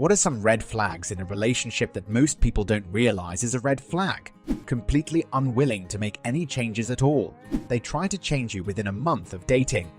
What are some red flags in a relationship that most people don't realize is a red flag? Completely unwilling to make any changes at all. They try to change you within a month of dating.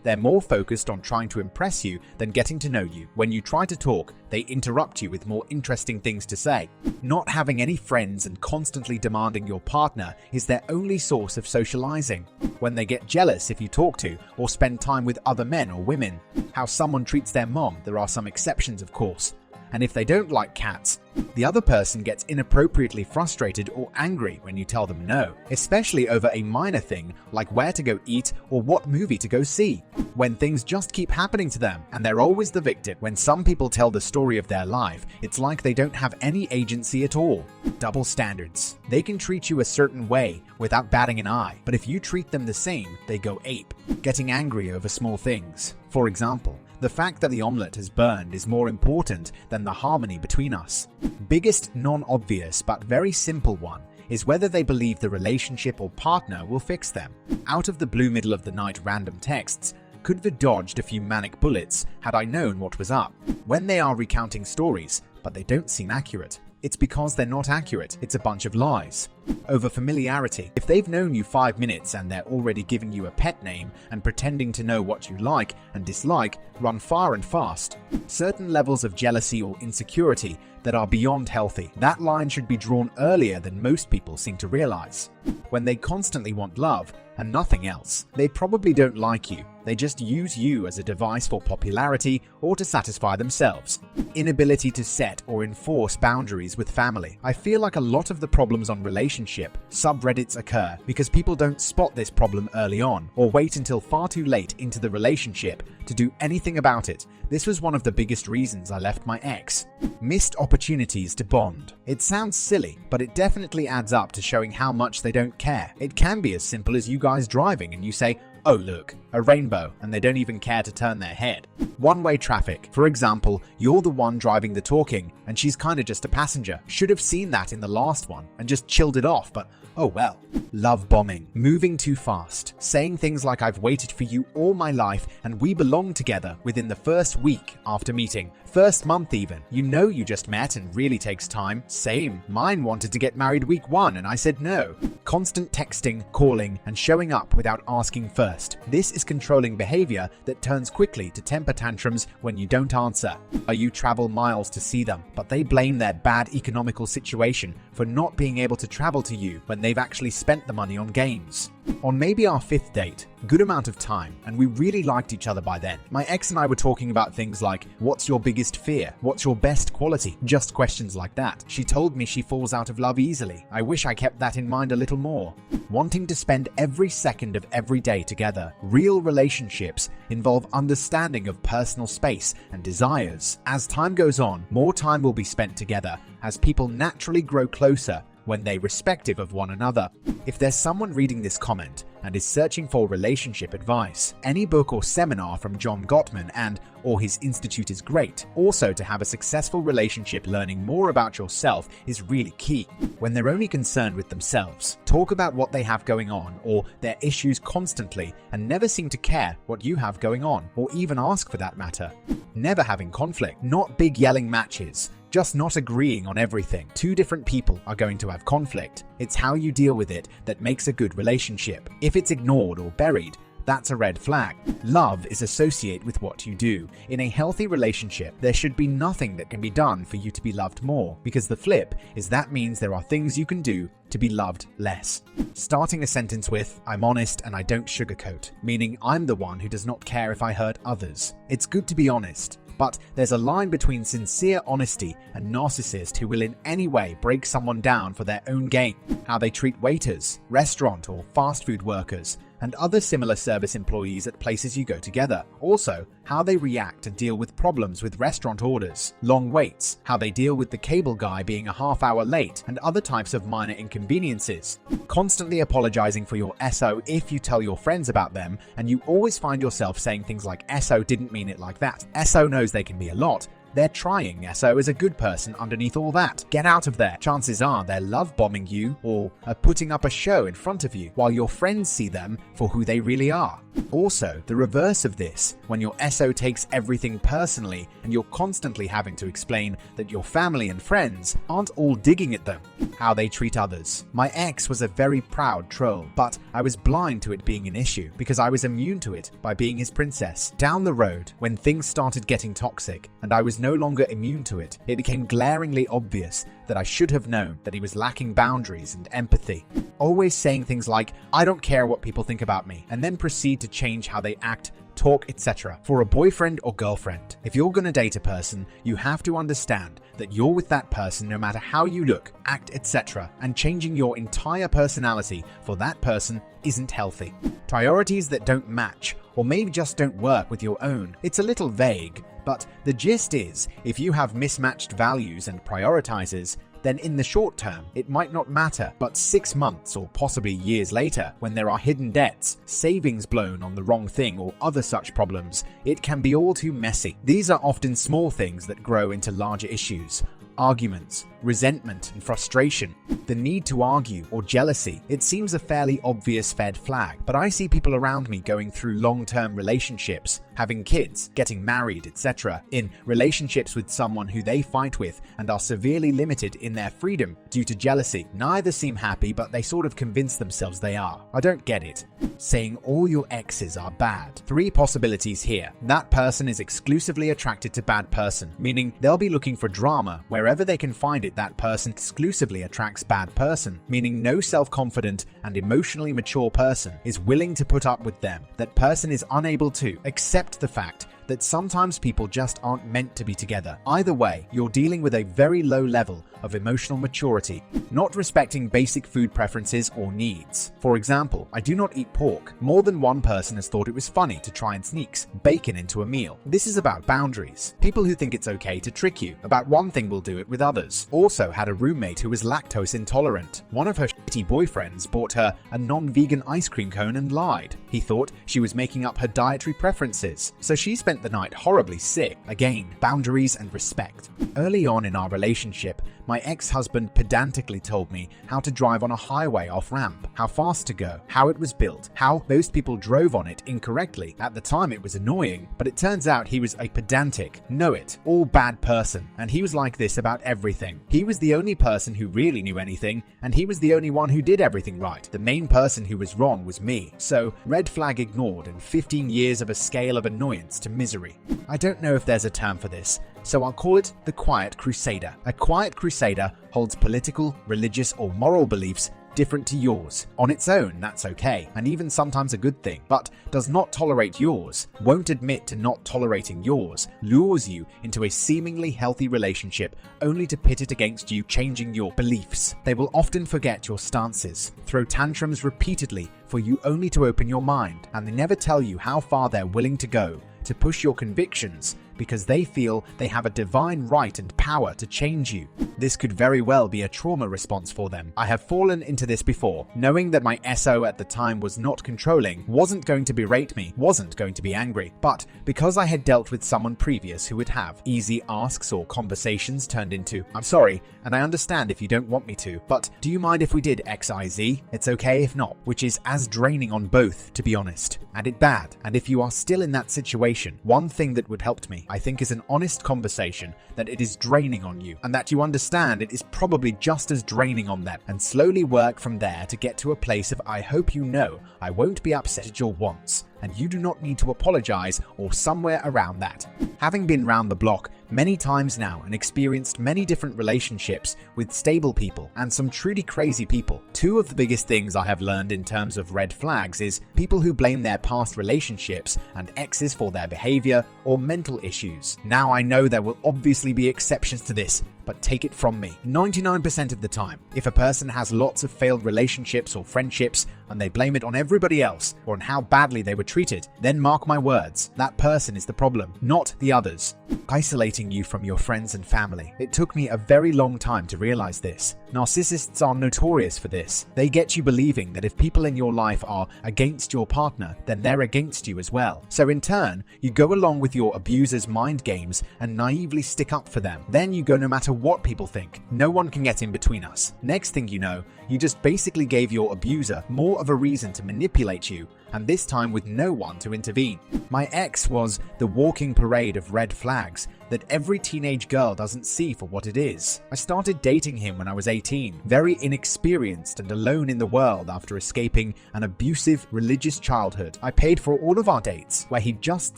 They're more focused on trying to impress you than getting to know you. When you try to talk, they interrupt you with more interesting things to say. Not having any friends and constantly demanding your partner is their only source of socializing. When they get jealous if you talk to or spend time with other men or women. How someone treats their mom, there are some exceptions of course. And if they don't like cats, the other person gets inappropriately frustrated or angry when you tell them no, especially over a minor thing like where to go eat or what movie to go see. When things just keep happening to them and they're always the victim. When some people tell the story of their life, it's like they don't have any agency at all. Double standards. They can treat you a certain way without batting an eye, but if you treat them the same, they go ape, getting angry over small things. For example, the fact that the omelette has burned is more important than the harmony between us. Biggest non-obvious but very simple one is whether they believe the relationship or partner will fix them. Out of the blue middle of the night random texts could have dodged a few manic bullets had I known what was up. When they are recounting stories, but they don't seem accurate. It's because they're not accurate, it's a bunch of lies. Over familiarity. If they've known you 5 minutes and they're already giving you a pet name and pretending to know what you like and dislike, run far and fast. Certain levels of jealousy or insecurity that are beyond healthy. That line should be drawn earlier than most people seem to realize. When they constantly want love and nothing else, they probably don't like you. They just use you as a device for popularity or to satisfy themselves. Inability to set or enforce boundaries with family. I feel like a lot of the problems on relationship subreddits occur because people don't spot this problem early on or wait until far too late into the relationship to do anything about it. This was one of the biggest reasons I left my ex. Missed opportunities to bond. It sounds silly, but it definitely adds up to showing how much they don't care. It can be as simple as you guys driving and you say, "Oh look, a rainbow," and they don't even care to turn their head. One-way traffic. For example, you're the one driving the talking and she's kinda just a passenger. Should have seen that in the last one and just chilled it off, but oh well. Love bombing. Moving too fast. Saying things like "I've waited for you all my life and we belong together" within the first week after meeting. First month even. You know you just met and really takes time. Same. Mine wanted to get married week 1 and I said no. Constant texting, calling, and showing up without asking first. This is controlling behavior that turns quickly to temper tantrums when you don't answer. Or you travel miles to see them, but they blame their bad economical situation for not being able to travel to you when they've actually spent the money on games. On maybe our 5th date, good amount of time, and we really liked each other by then. My ex and I were talking about things like, what's your biggest fear? What's your best quality? Just questions like that. She told me she falls out of love easily. I wish I kept that in mind a little more. Wanting to spend every second of every day together. Real relationships involve understanding of personal space and desires. As time goes on, more time will be spent together as people naturally grow closer when they respective of one another. If there's someone reading this comment and is searching for relationship advice, any book or seminar from John Gottman or his institute is great. Also, to have a successful relationship, learning more about yourself is really key. When they're only concerned with themselves, talk about what they have going on or their issues constantly and never seem to care what you have going on or even ask for that matter. Never having conflict, not big yelling matches. Just not agreeing on everything. Two different people are going to have conflict. It's how you deal with it that makes a good relationship. If it's ignored or buried, that's a red flag. Love is associated with what you do. In a healthy relationship, there should be nothing that can be done for you to be loved more, because the flip is that means there are things you can do to be loved less. Starting a sentence with, "I'm honest and I don't sugarcoat," meaning I'm the one who does not care if I hurt others. It's good to be honest. But there's a line between sincere honesty and narcissist who will in any way break someone down for their own gain. How they treat waiters, restaurant or fast food workers, and other similar service employees at places you go together. Also, how they react and deal with problems with restaurant orders, long waits, how they deal with the cable guy being a half-hour late, and other types of minor inconveniences. Constantly apologizing for your SO if you tell your friends about them, and you always find yourself saying things like, "SO didn't mean it like that." SO knows they can be a lot. They're trying. SO is a good person underneath all that. Get out of there. Chances are they're love bombing you or are putting up a show in front of you while your friends see them for who they really are. Also, the reverse of this, when your SO takes everything personally and you're constantly having to explain that your family and friends aren't all digging at them, how they treat others. My ex was a very proud troll, but I was blind to it being an issue because I was immune to it by being his princess. Down the road, when things started getting toxic and I was no longer immune to it, it became glaringly obvious that I should have known that he was lacking boundaries and empathy. Always saying things like, "I don't care what people think about me," and then proceed to change how they act, talk, etc. For a boyfriend or girlfriend, if you're gonna date a person, you have to understand that you're with that person no matter how you look, act, etc. And changing your entire personality for that person isn't healthy. Priorities that don't match, or maybe just don't work with your own. It's a little vague, but the gist is, if you have mismatched values and prioritizes, then in the short term, it might not matter, but 6 months or possibly years later, when there are hidden debts, savings blown on the wrong thing, or other such problems, it can be all too messy. These are often small things that grow into larger issues. Arguments, resentment, and frustration. The need to argue or jealousy. It seems a fairly obvious red flag, but I see people around me going through long-term relationships, having kids, getting married, etc., in relationships with someone who they fight with and are severely limited in their freedom due to jealousy. Neither seem happy, but they sort of convince themselves they are. I don't get it. Saying all your exes are bad. 3 possibilities here. That person is exclusively attracted to bad person, meaning they'll be looking for drama wherever they can find it. That person exclusively attracts bad person, meaning no self-confident and emotionally mature person is willing to put up with them. That person is unable to accept the fact that sometimes people just aren't meant to be together. Either way, you're dealing with a very low level of emotional maturity, not respecting basic food preferences or needs. For example, I do not eat pork. More than one person has thought it was funny to try and sneak bacon into a meal. This is about boundaries. People who think it's okay to trick you about one thing will do it with others. Also had a roommate who was lactose intolerant. One of her shitty boyfriends bought her a non-vegan ice cream cone and lied. He thought she was making up her dietary preferences, so she spent the night horribly sick. Again, boundaries and respect. Early on in our relationship, my ex-husband pedantically told me how to drive on a highway off-ramp, how fast to go, how it was built, how most people drove on it incorrectly. At the time it was annoying, but it turns out he was a pedantic, know-it-all bad person, and he was like this about everything. He was the only person who really knew anything, and he was the only one who did everything right. The main person who was wrong was me. So, red flag ignored and 15 years of a scale of annoyance to misery. I don't know if there's a term for this, so I'll call it the quiet crusader. A quiet crusader holds political, religious, or moral beliefs different to yours. On its own, that's okay, and even sometimes a good thing, but does not tolerate yours, won't admit to not tolerating yours, lures you into a seemingly healthy relationship only to pit it against you changing your beliefs. They will often forget your stances, throw tantrums repeatedly for you only to open your mind, and they never tell you how far they're willing to go to push your convictions because they feel they have a divine right and power to change you. This could very well be a trauma response for them. I have fallen into this before, knowing that my SO at the time was not controlling, wasn't going to berate me, wasn't going to be angry, but because I had dealt with someone previous who would have easy asks or conversations turned into, "I'm sorry, and I understand if you don't want me to, but do you mind if we did XIZ? It's okay if not," which is as draining on both, to be honest. And it bad. And if you are still in that situation, one thing that would help me, I think, is an honest conversation that it is draining on you, and that you understand it is probably just as draining on them, and slowly work from there to get to a place of "I hope you know I won't be upset at your wants, and you do not need to apologize," or somewhere around that. Having been round the block many times now and experienced many different relationships with stable people and some truly crazy people, 2 of the biggest things I have learned in terms of red flags is people who blame their past relationships and exes for their behavior or mental issues. Now I know there will obviously be exceptions to this, but take it from me, 99% of the time, if a person has lots of failed relationships or friendships and they blame it on everybody else or on how badly they were treated, then mark my words, that person is the problem, not the others. Isolating you from your friends and family. It took me a very long time to realize this. Narcissists are notorious for this. They get you believing that if people in your life are against your partner, then they're against you as well. So in turn, you go along with your abuser's mind games and naively stick up for them. Then you go no matter matter what people think, no one can get in between us. Next thing you know, you just basically gave your abuser more of a reason to manipulate you, and this time with no one to intervene. My ex was the walking parade of red flags that every teenage girl doesn't see for what it is. I started dating him when I was 18, very inexperienced and alone in the world after escaping an abusive religious childhood. I paid for all of our dates, where he'd just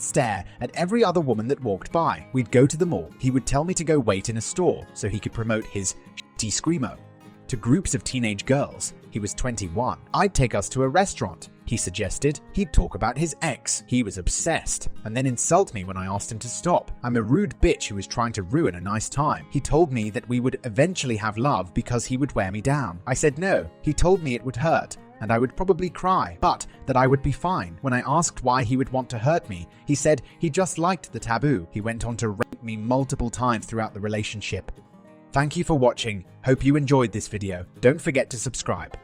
stare at every other woman that walked by. We'd go to the mall. He would tell me to go wait in a store so he could promote his shitty screamo to groups of teenage girls. He was 21. I'd take us to a restaurant. He suggested he'd talk about his ex. He was obsessed, and then insult me when I asked him to stop. I'm a rude bitch who was trying to ruin a nice time. He told me that we would eventually have love because he would wear me down. I said no. He told me it would hurt, and I would probably cry, but that I would be fine. When I asked why he would want to hurt me, he said he just liked the taboo. He went on to rape me multiple times throughout the relationship. Thank you for watching. Hope you enjoyed this video. Don't forget to subscribe.